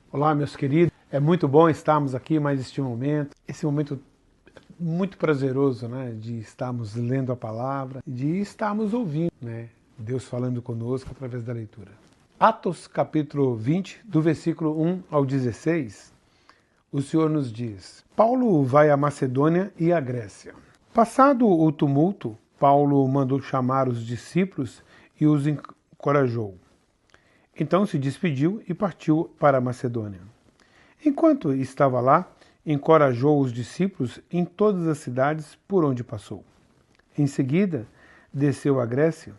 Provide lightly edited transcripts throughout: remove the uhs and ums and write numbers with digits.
Olá, meus queridos. É muito bom estarmos aqui mais este momento. Esse momento muito prazeroso, né? De estarmos lendo a palavra, de estarmos ouvindo, né? Deus falando conosco através da leitura. Atos capítulo 20, do versículo 1 ao 16, o Senhor nos diz: Paulo vai à Macedônia e à Grécia. Passado o tumulto, Paulo mandou chamar os discípulos e os encorajou. Então se despediu e partiu para a Macedônia. Enquanto estava lá, encorajou os discípulos em todas as cidades por onde passou. Em seguida, desceu à Grécia,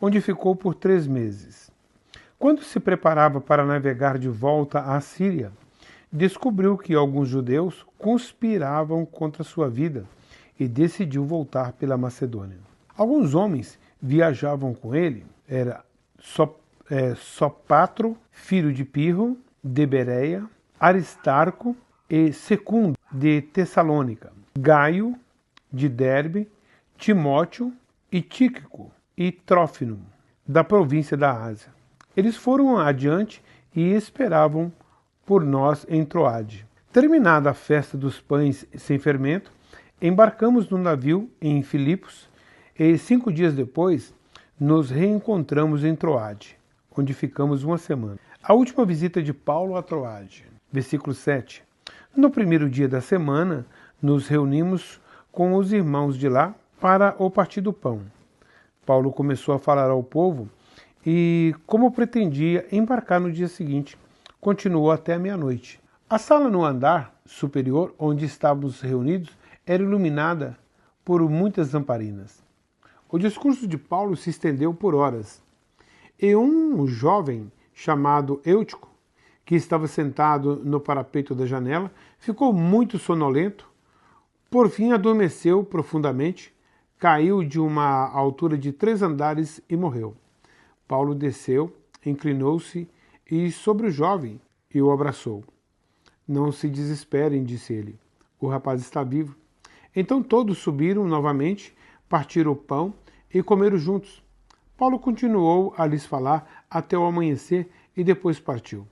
onde ficou por 3 meses. Quando se preparava para navegar de volta à Síria, descobriu que alguns judeus conspiravam contra sua vida e decidiu voltar pela Macedônia. Alguns homens viajavam com ele, era Sopatro, filho de Pirro, de Bereia, Aristarco e Secundo, de Tessalônica, Gaio, de Derbe, Timóteo e Tíquico e Trófimo, da província da Ásia. Eles foram adiante e esperavam por nós em Troade. Terminada a festa dos pães sem fermento, embarcamos no navio em Filipos e 5 dias depois nos reencontramos em Troade, onde ficamos 1 semana. A última visita de Paulo a Troade. Versículo 7. No primeiro dia da semana, nos reunimos com os irmãos de lá para o partir do pão. Paulo começou a falar ao povo e, como pretendia embarcar no dia seguinte, continuou até a meia-noite. A sala no andar superior, onde estávamos reunidos, era iluminada por muitas lamparinas. O discurso de Paulo se estendeu por horas. E um jovem chamado Eutico, que estava sentado no parapeito da janela, ficou muito sonolento. Por fim adormeceu profundamente, caiu de uma altura de 3 andares e morreu. Paulo desceu, inclinou-se e sobre o jovem e o abraçou. Não se desesperem, disse ele. O rapaz está vivo. Então todos subiram novamente, partiram o pão e comeram juntos. Paulo continuou a lhes falar até o amanhecer e depois partiu.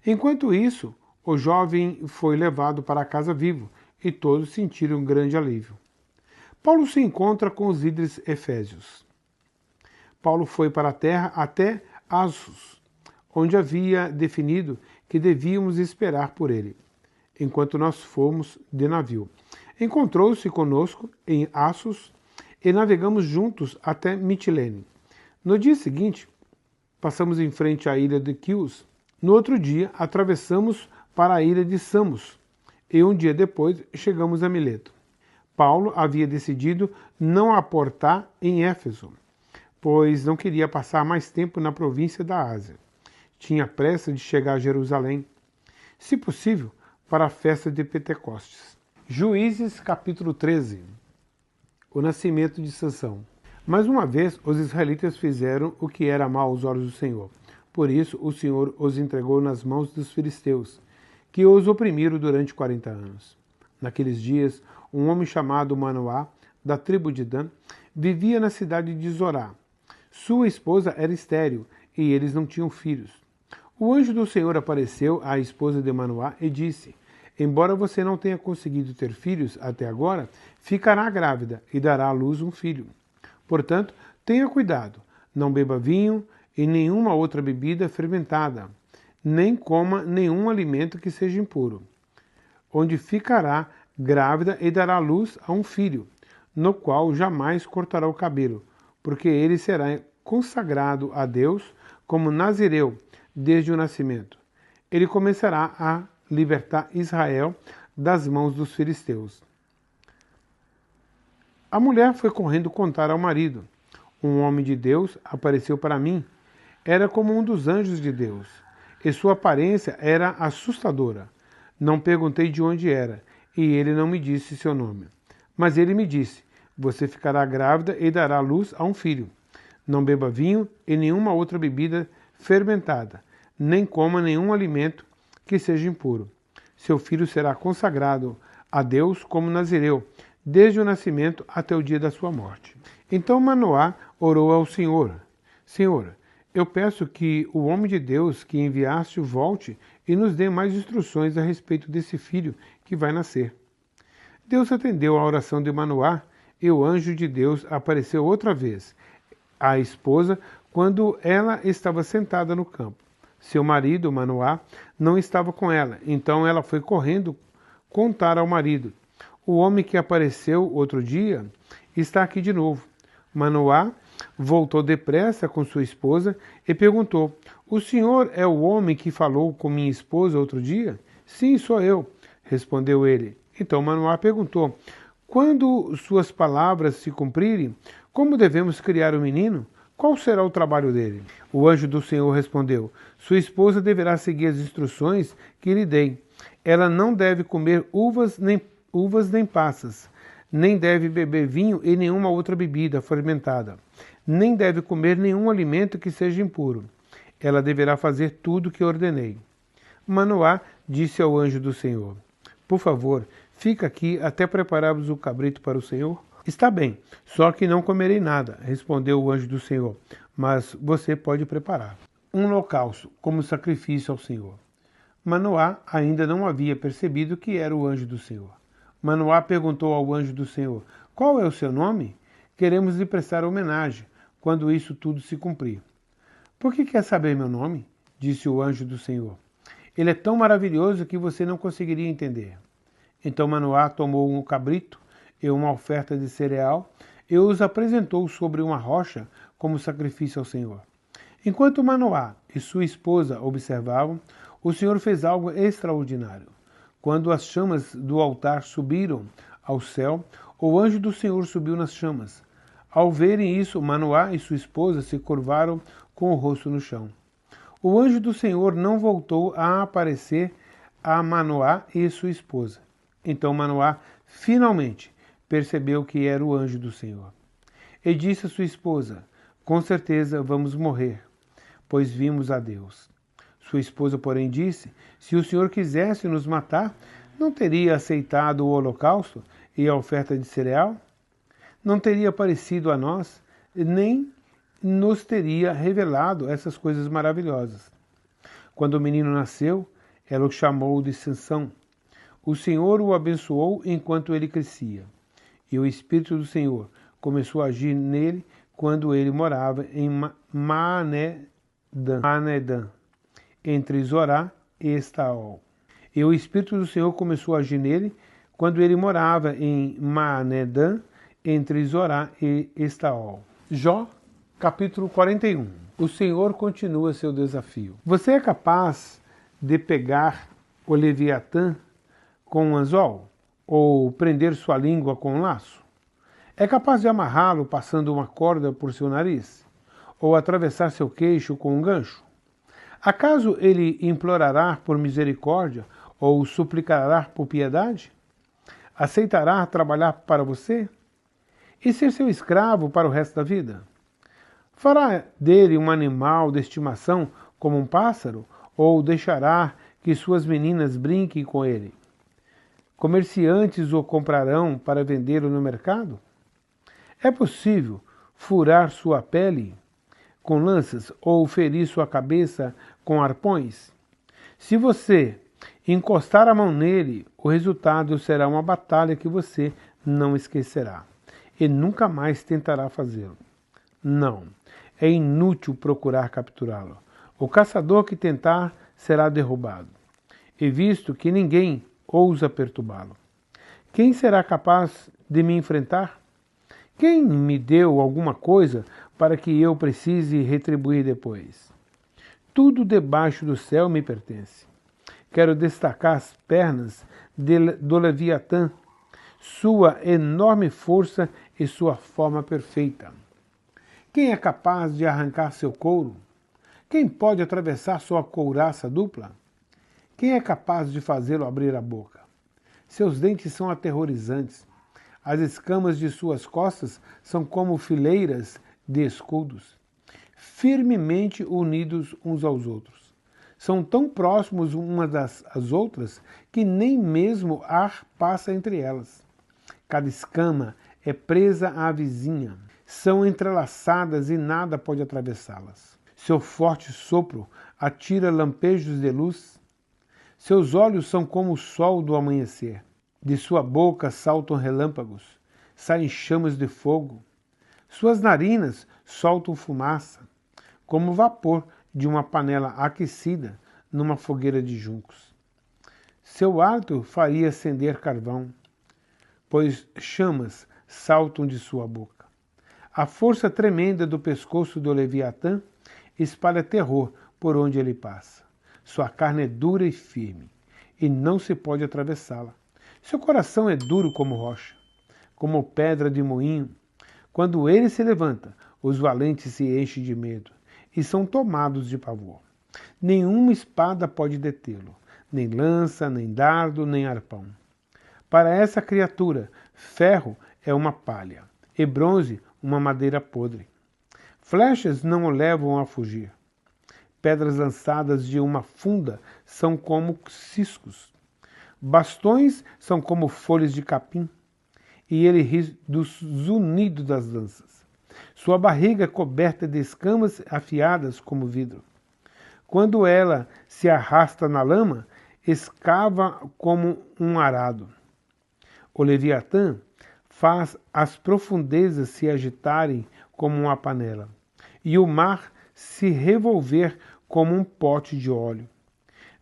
Enquanto isso, o jovem foi levado para casa vivo e todos sentiram um grande alívio. Paulo se encontra com os líderes efésios. Paulo foi para a terra até Assos, onde havia definido que devíamos esperar por ele, enquanto nós fomos de navio. Encontrou-se conosco em Assos e navegamos juntos até Mitilene. No dia seguinte, passamos em frente à ilha de Quios. No outro dia, atravessamos para a ilha de Samos e um dia depois chegamos a Mileto. Paulo havia decidido não aportar em Éfeso, pois não queria passar mais tempo na província da Ásia. Tinha pressa de chegar a Jerusalém, se possível, para a festa de Pentecostes. Juízes capítulo 13. O nascimento de Sansão. Mais uma vez, os israelitas fizeram o que era mal aos olhos do Senhor. Por isso, o Senhor os entregou nas mãos dos filisteus, que os oprimiram durante 40 anos. Naqueles dias, um homem chamado Manoá, da tribo de Dan, vivia na cidade de Zorá. Sua esposa era estéril e eles não tinham filhos. O anjo do Senhor apareceu à esposa de Manoá e disse: Embora você não tenha conseguido ter filhos até agora, ficará grávida e dará à luz um filho. Portanto, tenha cuidado, não beba vinho e nenhuma outra bebida fermentada, nem coma nenhum alimento que seja impuro, onde ficará grávida e dará à luz a um filho, no qual jamais cortará o cabelo, porque ele será consagrado a Deus como nazireu desde o nascimento. Ele começará a libertar Israel das mãos dos filisteus. A mulher foi correndo contar ao marido. Um homem de Deus apareceu para mim. Era como um dos anjos de Deus, e sua aparência era assustadora. Não perguntei de onde era, e ele não me disse seu nome. Mas ele me disse: Você ficará grávida e dará à luz a um filho. Não beba vinho e nenhuma outra bebida fermentada, nem coma nenhum alimento que seja impuro. Seu filho será consagrado a Deus como nazireu, desde o nascimento até o dia da sua morte. Então Manoá orou ao Senhor: Senhor, eu peço que o homem de Deus que enviaste volte e nos dê mais instruções a respeito desse filho que vai nascer. Deus atendeu à oração de Manoá e o anjo de Deus apareceu outra vez à esposa quando ela estava sentada no campo. Seu marido, Manoá, não estava com ela, então ela foi correndo contar ao marido: o homem que apareceu outro dia está aqui de novo. Manoá voltou depressa com sua esposa e perguntou: o senhor é o homem que falou com minha esposa outro dia? Sim, sou eu, respondeu ele. Então Manoá perguntou: quando suas palavras se cumprirem, como devemos criar o menino? Qual será o trabalho dele? O anjo do Senhor respondeu: sua esposa deverá seguir as instruções que lhe dei. Ela não deve comer uvas nem passas, nem deve beber vinho e nenhuma outra bebida fermentada, nem deve comer nenhum alimento que seja impuro. Ela deverá fazer tudo o que ordenei. Manoá disse ao anjo do Senhor: por favor, fica aqui até prepararmos o cabrito para o Senhor. Está bem, só que não comerei nada, respondeu o anjo do Senhor, mas você pode preparar um holocausto como sacrifício ao Senhor. Manoá ainda não havia percebido que era o anjo do Senhor. Manoá perguntou ao anjo do Senhor: qual é o seu nome? Queremos lhe prestar homenagem quando isso tudo se cumprir. Por que quer saber meu nome? Disse o anjo do Senhor. Ele é tão maravilhoso que você não conseguiria entender. Então Manoá tomou um cabrito e uma oferta de cereal e os apresentou sobre uma rocha como sacrifício ao Senhor. Enquanto Manoá e sua esposa observavam, o Senhor fez algo extraordinário. Quando as chamas do altar subiram ao céu, o anjo do Senhor subiu nas chamas. Ao verem isso, Manoá e sua esposa se curvaram com o rosto no chão. O anjo do Senhor não voltou a aparecer a Manoá e sua esposa. Então Manoá finalmente percebeu que era o anjo do Senhor. E disse a sua esposa: com certeza vamos morrer, pois vimos a Deus. Sua esposa, porém, disse: se o Senhor quisesse nos matar, não teria aceitado o holocausto e a oferta de cereal? Não teria aparecido a nós, nem nos teria revelado essas coisas maravilhosas. Quando o menino nasceu, ela o chamou de Sansão. O Senhor o abençoou enquanto ele crescia. E o Espírito do Senhor começou a agir nele quando ele morava em Maanedã, entre Zorá e Estaol. E o Espírito do Senhor começou a agir nele quando ele morava em Maanedã, entre Zorá e Estaol. Jó, capítulo 41. O Senhor continua seu desafio. Você é capaz de pegar o Leviatã com um anzol? Ou prender sua língua com um laço? É capaz de amarrá-lo passando uma corda por seu nariz? Ou atravessar seu queixo com um gancho? Acaso ele implorará por misericórdia ou suplicará por piedade? Aceitará trabalhar para você? E ser seu escravo para o resto da vida? Fará dele um animal de estimação como um pássaro? Ou deixará que suas meninas brinquem com ele? Comerciantes o comprarão para vendê-lo no mercado? É possível furar sua pele com lanças ou ferir sua cabeça com arpões? Se você encostar a mão nele, o resultado será uma batalha que você não esquecerá e nunca mais tentará fazê-lo. Não, é inútil procurar capturá-lo. O caçador que tentar será derrubado. E visto que ninguém ousa perturbá-lo, quem será capaz de me enfrentar? Quem me deu alguma coisa para que eu precise retribuir depois? Tudo debaixo do céu me pertence. Quero destacar as pernas do Leviatã, sua enorme força e sua forma perfeita. Quem é capaz de arrancar seu couro? Quem pode atravessar sua couraça dupla? Quem é capaz de fazê-lo abrir a boca? Seus dentes são aterrorizantes. As escamas de suas costas são como fileiras de escudos, firmemente unidos uns aos outros. São tão próximos umas das outras que nem mesmo ar passa entre elas. Cada escama é presa à vizinha. São entrelaçadas e nada pode atravessá-las. Seu forte sopro atira lampejos de luz. Seus olhos são como o sol do amanhecer. De sua boca saltam relâmpagos, saem chamas de fogo. Suas narinas soltam fumaça, como o vapor de uma panela aquecida numa fogueira de juncos. Seu hálito faria acender carvão, pois chamas saltam de sua boca. A força tremenda do pescoço do Leviatã espalha terror por onde ele passa. Sua carne é dura e firme, e não se pode atravessá-la. Seu coração é duro como rocha, como pedra de moinho. Quando ele se levanta, os valentes se enchem de medo e são tomados de pavor. Nenhuma espada pode detê-lo, nem lança, nem dardo, nem arpão. Para essa criatura, ferro é uma palha, e bronze uma madeira podre. Flechas não o levam a fugir. Pedras lançadas de uma funda são como ciscos. Bastões são como folhas de capim, e ele ri dos zunidos das lanças. Sua barriga é coberta de escamas afiadas como vidro. Quando ela se arrasta na lama, escava como um arado. O Leviatã faz as profundezas se agitarem como uma panela, e o mar se revolver como um pote de óleo.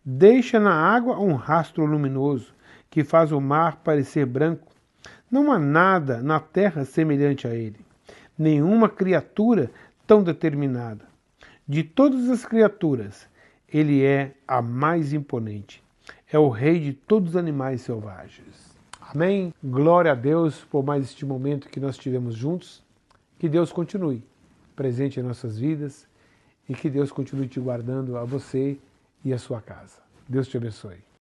Deixa na água um rastro luminoso, que faz o mar parecer branco. Não há nada na terra semelhante a ele, nenhuma criatura tão determinada. De todas as criaturas, ele é a mais imponente. É o rei de todos os animais selvagens. Amém? Glória a Deus por mais este momento que nós tivemos juntos. Que Deus continue presente em nossas vidas e que Deus continue te guardando a você e a sua casa. Deus te abençoe.